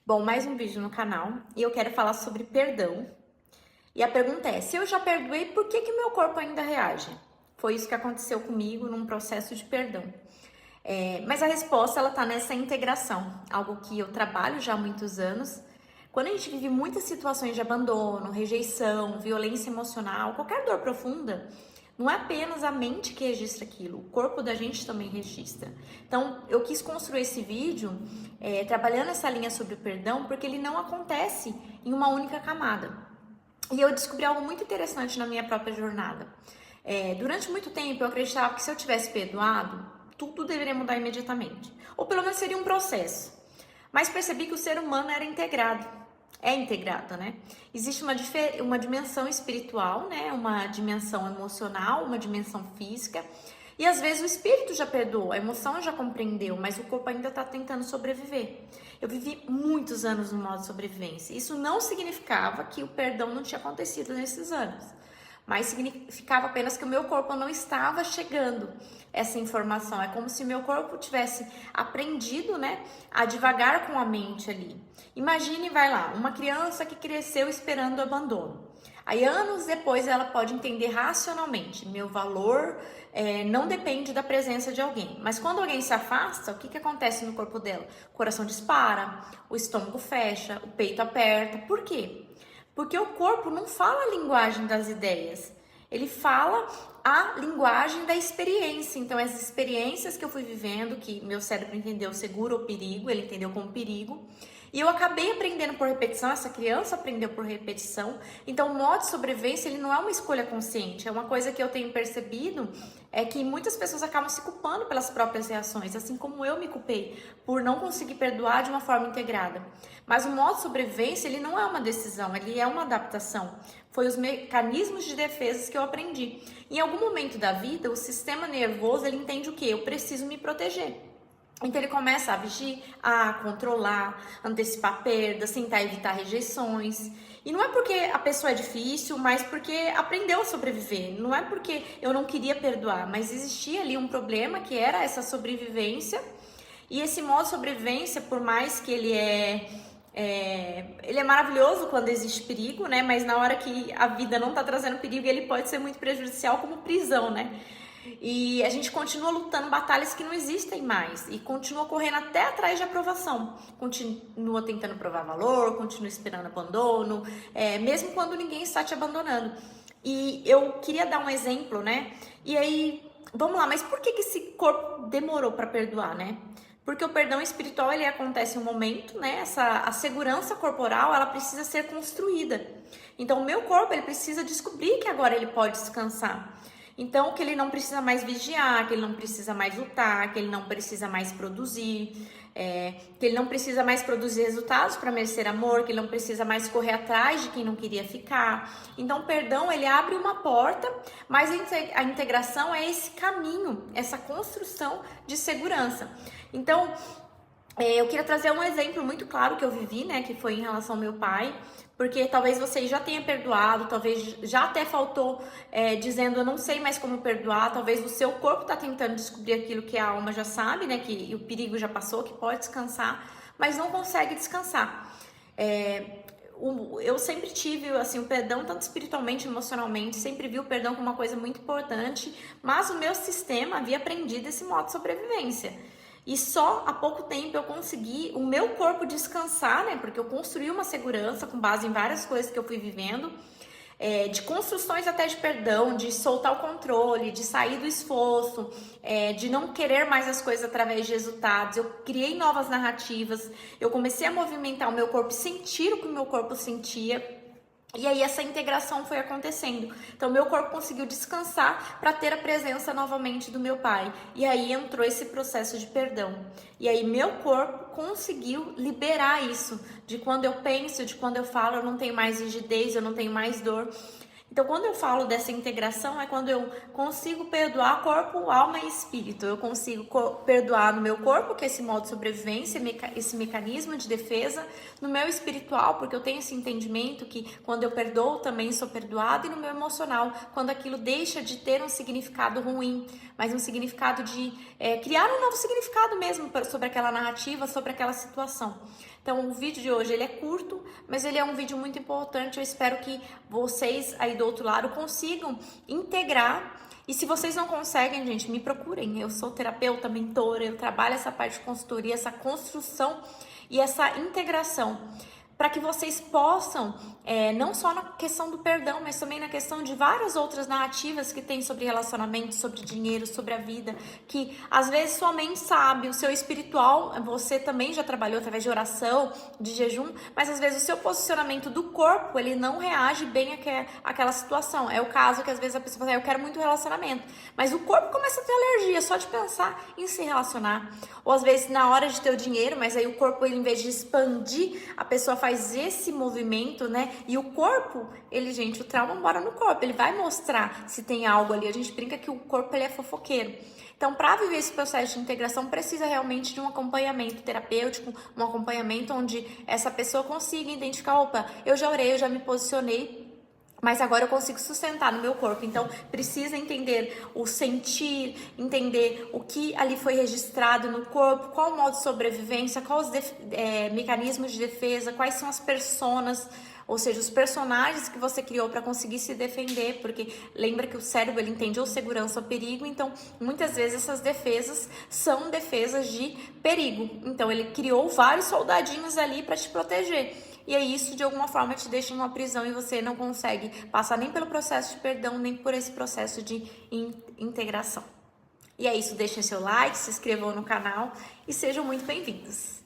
Bom, mais um vídeo no canal e eu quero falar sobre perdão. E a pergunta é: se eu já perdoei, por que que meu corpo ainda reage? Foi isso que aconteceu comigo num processo de perdão. Mas a resposta ela tá nessa integração, algo que eu trabalho já há muitos anos. Quando a gente vive muitas situações de abandono, rejeição, violência emocional, qualquer dor profunda, não é apenas a mente que registra aquilo, o corpo da gente também registra. Então, eu quis construir esse vídeo trabalhando essa linha sobre o perdão, porque ele não acontece em uma única camada. E eu descobri algo muito interessante na minha própria jornada. Durante muito tempo, eu acreditava que se eu tivesse perdoado, tudo deveria mudar imediatamente. Ou pelo menos seria um processo. Mas percebi que o ser humano era integrado. É integrado, né? Existe uma dimensão espiritual, né? Uma dimensão emocional, uma dimensão física. E às vezes o espírito já perdoou, a emoção já compreendeu, mas o corpo ainda está tentando sobreviver. Eu vivi muitos anos no modo sobrevivência. Isso não significava que o perdão não tinha acontecido nesses anos, mas significava apenas que o meu corpo não estava chegando essa informação. É como se meu corpo tivesse aprendido, né, a devagar com a mente ali. Imagine, vai lá, uma criança que cresceu esperando o abandono. Aí, anos depois, ela pode entender racionalmente: meu valor não depende da presença de alguém. Mas quando alguém se afasta, o que acontece no corpo dela? O coração dispara, o estômago fecha, o peito aperta. Por quê? Porque o corpo não fala a linguagem das ideias, ele fala a linguagem da experiência. Então, as experiências que eu fui vivendo, que meu cérebro entendeu seguro ou perigo, ele entendeu como perigo, e eu acabei aprendendo por repetição, essa criança aprendeu por repetição. Então, o modo de sobrevivência, ele não é uma escolha consciente, é uma coisa que eu tenho percebido, é que muitas pessoas acabam se culpando pelas próprias reações, assim como eu me culpei por não conseguir perdoar de uma forma integrada. Mas o modo de sobrevivência, ele não é uma decisão, ele é uma adaptação. Foi os mecanismos de defesa que eu aprendi. Em algum momento da vida, o sistema nervoso, ele entende o quê? Eu preciso me proteger. Então ele começa a vigiar, a controlar, antecipar perdas, tentar evitar rejeições. E não é porque a pessoa é difícil, mas porque aprendeu a sobreviver. Não é porque eu não queria perdoar, mas existia ali um problema que era essa sobrevivência. E esse modo de sobrevivência, por mais que ele é maravilhoso quando existe perigo, né? Mas na hora que a vida não tá trazendo perigo, ele pode ser muito prejudicial, como prisão, né? E a gente continua lutando batalhas que não existem mais e continua correndo até atrás de aprovação, continua tentando provar valor, continua esperando abandono, mesmo quando ninguém está te abandonando. E eu queria dar um exemplo, né? E aí, vamos lá, mas por que esse corpo demorou para perdoar, né? Porque o perdão espiritual, ele acontece em um momento, né? A segurança corporal, ela precisa ser construída. Então, o meu corpo, ele precisa descobrir que agora ele pode descansar. Então, que ele não precisa mais vigiar, que ele não precisa mais lutar, que ele não precisa mais produzir, que ele não precisa mais produzir resultados para merecer amor, que ele não precisa mais correr atrás de quem não queria ficar. Então, o perdão, ele abre uma porta, mas a integração é esse caminho, essa construção de segurança. Então, eu queria trazer um exemplo muito claro que eu vivi, né, que foi em relação ao meu pai, porque talvez você já tenha perdoado, talvez já até faltou dizendo eu não sei mais como perdoar, talvez o seu corpo está tentando descobrir aquilo que a alma já sabe, né, que o perigo já passou, que pode descansar, mas não consegue descansar. Eu sempre tive assim, o perdão, tanto espiritualmente, emocionalmente, sempre vi o perdão como uma coisa muito importante, mas o meu sistema havia aprendido esse modo de sobrevivência. E só há pouco tempo eu consegui o meu corpo descansar, né? Porque eu construí uma segurança com base em várias coisas que eu fui vivendo, de construções até de perdão, de soltar o controle, de sair do esforço, de não querer mais as coisas através de resultados. Eu criei novas narrativas, eu comecei a movimentar o meu corpo, sentir o que o meu corpo sentia. E aí essa integração foi acontecendo. Então meu corpo conseguiu descansar para ter a presença novamente do meu pai. E aí entrou esse processo de perdão. E aí meu corpo conseguiu liberar isso, de quando eu penso, de quando eu falo, eu não tenho mais rigidez, eu não tenho mais dor. Então, quando eu falo dessa integração, é quando eu consigo perdoar corpo, alma e espírito. Eu consigo perdoar no meu corpo, que é esse modo de sobrevivência, esse mecanismo de defesa. No meu espiritual, porque eu tenho esse entendimento que quando eu perdoo, também sou perdoado. E no meu emocional, quando aquilo deixa de ter um significado ruim, mas um significado de criar um novo significado mesmo sobre aquela narrativa, sobre aquela situação. Então, o vídeo de hoje ele é curto, mas ele é um vídeo muito importante. Eu espero que vocês aí do outro lado consigam integrar. E se vocês não conseguem, gente, me procurem. Eu sou terapeuta, mentora, eu trabalho essa parte de consultoria, essa construção e essa integração, para que vocês possam, não só na questão do perdão, mas também na questão de várias outras narrativas que tem sobre relacionamento, sobre dinheiro, sobre a vida, que às vezes sua mente sabe, o seu espiritual, você também já trabalhou através de oração, de jejum, mas às vezes o seu posicionamento do corpo, ele não reage bem àquela situação. É o caso que às vezes a pessoa fala, eu quero muito relacionamento, mas o corpo começa a ter alergia só de pensar em se relacionar. Ou às vezes na hora de ter o dinheiro, mas aí o corpo, ele, em vez de expandir, a pessoa faz esse movimento, né? E o corpo, ele, gente, o trauma mora no corpo, ele vai mostrar se tem algo ali. A gente brinca que o corpo, ele é fofoqueiro. Então, para viver esse processo de integração, precisa realmente de um acompanhamento terapêutico, um acompanhamento onde essa pessoa consiga identificar, opa, eu já orei, eu já me posicionei, mas agora eu consigo sustentar no meu corpo. Então, precisa entender o sentir, entender o que ali foi registrado no corpo, qual o modo de sobrevivência, quais os mecanismos de defesa, quais são as personas, ou seja, os personagens que você criou para conseguir se defender, porque lembra que o cérebro, ele entende ou segurança ou perigo, então muitas vezes essas defesas são defesas de perigo. Então, ele criou vários soldadinhos ali para te proteger. E aí isso de alguma forma te deixa numa prisão e você não consegue passar nem pelo processo de perdão, nem por esse processo de integração. E é isso, deixem seu like, se inscrevam no canal e sejam muito bem-vindos.